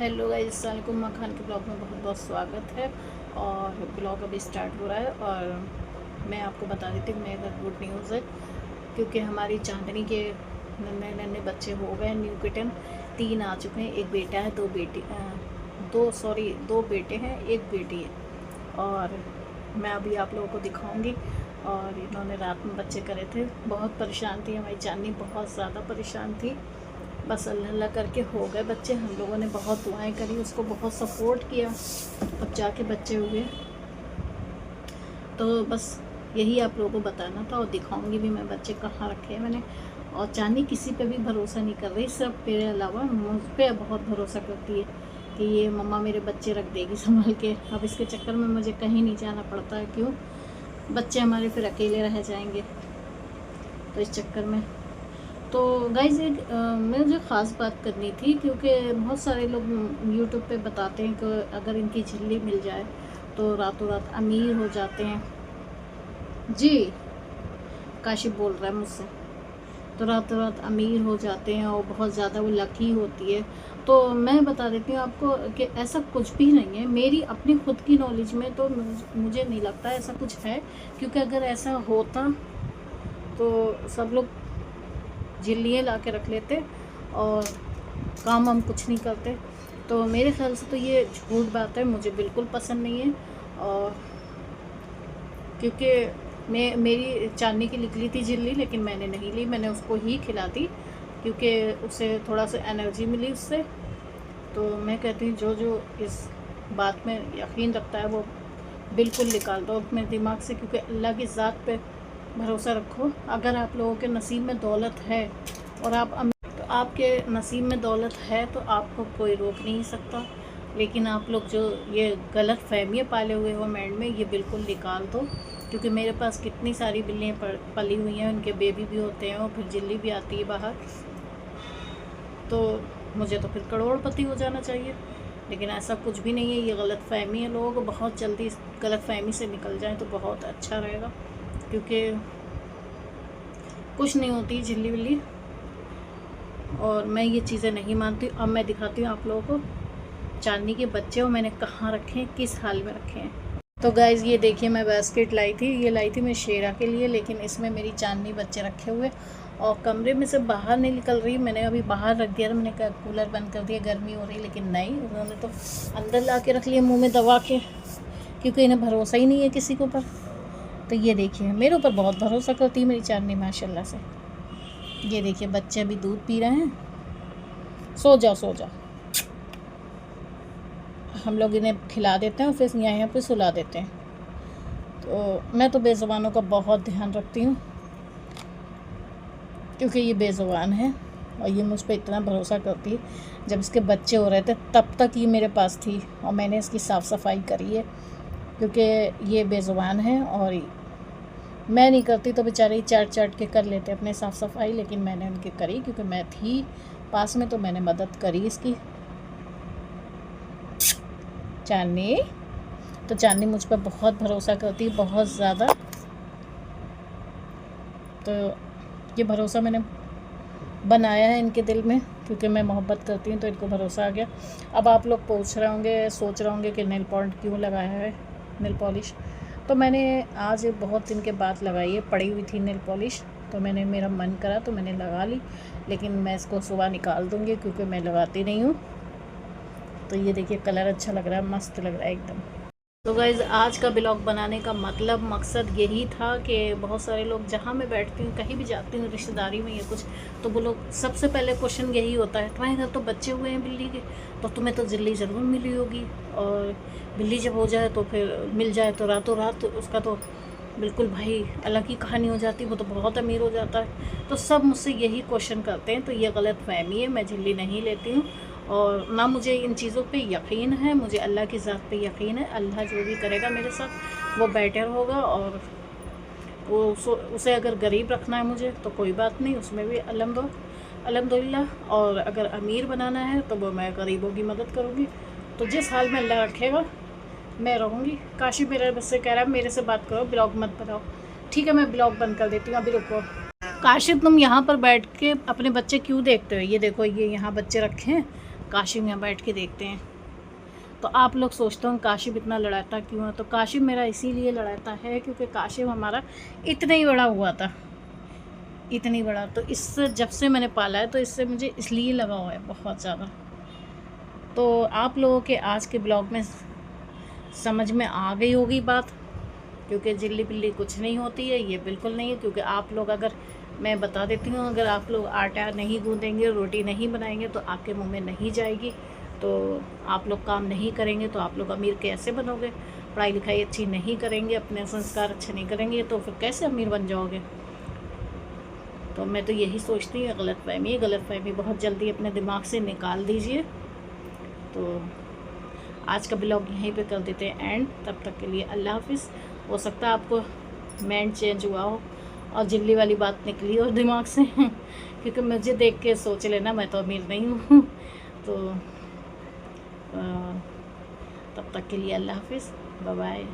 Hello guys, अस्सलाम वालेकुम। माँ खान के ब्लॉग में बहुत बहुत स्वागत है। और ब्लॉग अभी स्टार्ट हो रहा है और मैं आपको बता देती हूँ मेरे घर गुड न्यूज़ है, क्योंकि हमारी चांदनी के नन्हे नन्हे बच्चे हो गए। न्यू किटन 3 आ चुके हैं। एक बेटा है, दो बेटे हैं, एक बेटी है। और मैं अभी आप लोगों को दिखाऊंगी। और इन्होंने रात में बच्चे करे थे। बहुत परेशान थी हमारी चांदनी, बहुत ज़्यादा परेशान थी। बस अल्लाह अल्लाह करके हो गए बच्चे। हम लोगों ने बहुत दुआएं करी, उसको बहुत सपोर्ट किया, अब जाके बच्चे हुए। तो बस यही आप लोगों को बताना था और दिखाऊंगी भी मैं बच्चे कहाँ रखे हैं मैंने। और चांदी किसी पे भी भरोसा नहीं कर रही, सिर्फ मेरे अलावा मुझ पर बहुत भरोसा करती है कि ये मम्मा मेरे बच्चे रख देगी संभाल के। अब इसके चक्कर में मुझे कहीं नहीं जाना पड़ता है। क्यों? बच्चे हमारे फिर अकेले रह जाएंगे, तो इस चक्कर में। तो गाइज़ एक मुझे ख़ास बात करनी थी, क्योंकि बहुत सारे लोग यूट्यूब पे बताते हैं कि अगर इनकी झिल्ली मिल जाए तो रातों रात अमीर हो जाते हैं। जी, काशिफ बोल रहा है मुझसे। तो रातों रात अमीर हो जाते हैं और बहुत ज़्यादा वो लकी होती है। तो मैं बता देती हूँ आपको कि ऐसा कुछ भी नहीं है। मेरी अपनी खुद की नॉलेज में तो मुझे नहीं लगता ऐसा कुछ है, क्योंकि अगर ऐसा होता तो सब लोग झिल्लियाँ ला के रख लेते और काम हम कुछ नहीं करते। तो मेरे ख्याल से तो ये झूठ बात है, मुझे बिल्कुल पसंद नहीं है। और क्योंकि मेरी चांदनी की निकली थी झिल्ली, लेकिन मैंने नहीं ली, मैंने उसको ही खिला दी, क्योंकि उसे थोड़ा सा एनर्जी मिली उससे। तो मैं कहती हूँ जो जो इस बात में यकीन रखता है वो बिल्कुल निकाल दो अपने दिमाग से, क्योंकि अल्लाह की ज़ात पे भरोसा रखो। अगर आप लोगों के नसीब में दौलत है और तो आपके नसीब में दौलत है तो आपको कोई रोक नहीं सकता। लेकिन आप लोग जो ये गलत फहमियाँ पाले हुए हो माइंड में, ये बिल्कुल निकाल दो। क्योंकि मेरे पास कितनी सारी बिल्लियाँ पली हुई हैं, उनके बेबी भी होते हैं और फिर जिल्ली भी आती है बाहर। तो मुझे तो फिर करोड़पति हो जाना चाहिए, लेकिन ऐसा कुछ भी नहीं है। ये गलत फहमी है। लोग बहुत जल्दी इस गलत फहमी से निकल जाएं तो बहुत अच्छा रहेगा, क्योंकि कुछ नहीं होती झिल्ली विल्ली। और मैं ये चीज़ें नहीं मानती। अब मैं दिखाती हूँ आप लोगों को चांदनी के बच्चे और मैंने कहाँ रखे हैं, किस हाल में रखे हैं। तो गाइज़ ये देखिए, मैं बास्केट लाई थी, ये लाई थी मैं शेरा के लिए, लेकिन इसमें मेरी चांदनी बच्चे रखे हुए और कमरे में से बाहर नहीं निकल रही। मैंने अभी बाहर रख दिया, मैंने कहा कूलर बंद कर दिया, गर्मी हो रही, लेकिन नहीं, उन्होंने तो अंदर ला के रख लिया मुँह में दबा के, क्योंकि इन्हें भरोसा ही नहीं है किसी के ऊपर। तो ये देखिए, मेरे ऊपर बहुत भरोसा करती है मेरी चांदनी माशाल्लाह से। ये देखिए, बच्चे अभी दूध पी रहे हैं। सो जाओ सो जाओ। हम लोग इन्हें खिला देते हैं और फिर यहाँ पे सुला देते हैं। तो मैं तो बेज़ुबानों का बहुत ध्यान रखती हूँ, क्योंकि ये बेज़ुबान है और ये मुझ पर इतना भरोसा करती है। जब इसके बच्चे हो रहे थे तब तक ये मेरे पास थी और मैंने इसकी साफ़ सफाई करी है, क्योंकि ये बेज़ुबान है और मैं नहीं करती तो बेचारे ही चाट चाट के कर लेते अपने साफ़ सफाई, लेकिन मैंने उनकी करी क्योंकि मैं थी पास में, तो मैंने मदद करी इसकी। चांदनी तो चांदनी मुझ पर बहुत भरोसा करती है, बहुत ज़्यादा। तो ये भरोसा मैंने बनाया है इनके दिल में, क्योंकि मैं मोहब्बत करती हूँ, तो इनको भरोसा आ गया। अब आप लोग पूछ रहे होंगे, सोच रहे होंगे कि नेल पॉलिश क्यों लगाया है, नेल पॉलिश। तो मैंने आज बहुत दिन के बाद लगाई है, पड़ी हुई थी नेल पॉलिश, तो मेरा मन करा तो मैंने लगा ली। लेकिन मैं इसको सुबह निकाल दूँगी, क्योंकि मैं लगाती नहीं हूँ। तो ये देखिए, कलर अच्छा लग रहा है, मस्त लग रहा है एकदम। तो गाइज़ आज का ब्लॉग बनाने का मकसद यही था कि बहुत सारे लोग, जहाँ मैं बैठती हूँ, कहीं भी जाती हूँ रिश्तेदारी में या कुछ, तो वो लोग सबसे पहले क्वेश्चन यही होता है, तुम्हारे घर तो बच्चे हुए हैं बिल्ली के, तो तुम्हें तो झिल्ली ज़रूर मिली होगी। और बिल्ली जब हो जाए तो फिर मिल जाए तो रातों रात उसका तो बिल्कुल भाई अलग ही कहानी हो जाती है, वो तो बहुत अमीर हो जाता है। तो सब मुझसे यही क्वेश्चन करते हैं, तो ये गलत फहमी है। मैं झिल्ली नहीं लेती हूँ और ना मुझे इन चीज़ों पे यकीन है। मुझे अल्लाह की ज़ात पे यकीन है। अल्लाह जो भी करेगा मेरे साथ वो बेटर होगा। और उसे अगर गरीब रखना है मुझे तो कोई बात नहीं, उसमें भी अल्हम्दुलिल्लाह। और अगर अमीर बनाना है तो वो मैं गरीबों की मदद करूँगी। तो जिस हाल में अल्लाह रखेगा मैं रहूँगी। काशी मेरे बस से कह रहा है मेरे से बात करो, ब्लॉग मत बनाओ। ठीक है, मैं ब्लॉग बंद कर देती हूँ, अभी रुको। काशिफ, तुम यहाँ पर बैठ के अपने बच्चे क्यों देखते हो? ये देखो, ये यहाँ बच्चे रखे हैं, काशिम यहाँ बैठ के देखते हैं। तो आप लोग सोचते हो काशिम इतना लड़ाता क्यों है, तो काशिम मेरा इसीलिए लड़ाता है क्योंकि काशिम हमारा इतना ही बड़ा हुआ था, इतनी बड़ा। तो इससे जब से मैंने पाला है तो इससे मुझे इसलिए लगा हुआ है बहुत ज़्यादा। तो आप लोगों के आज के ब्लॉग में समझ में आ गई होगी बात, क्योंकि जिल्ली बिल्ली कुछ नहीं होती है, ये बिल्कुल नहीं है। क्योंकि आप लोग, अगर मैं बता देती हूँ, अगर आप लोग आटा नहीं गूँधेंगे, रोटी नहीं बनाएंगे तो आपके मुंह में नहीं जाएगी। तो आप लोग काम नहीं करेंगे तो आप लोग अमीर कैसे बनोगे? पढ़ाई लिखाई अच्छी नहीं करेंगे, अपने संस्कार अच्छे नहीं करेंगे तो फिर कैसे अमीर बन जाओगे? तो मैं तो यही सोचती हूँ, गलतफहमी बहुत जल्दी अपने दिमाग से निकाल दीजिए। तो आज का ब्लॉग यहीं पे कर देते हैं एंड। तब तक के लिए अल्लाह हाफिज़। हो सकता है आपको माइंड चेंज हुआ हो और जिल्ली वाली बात निकली हो दिमाग से क्योंकि मुझे देख के सोच लेना मैं तो अमीर नहीं हूँ। तो तब तक के लिए अल्लाह हाफिज़, बाय बाय।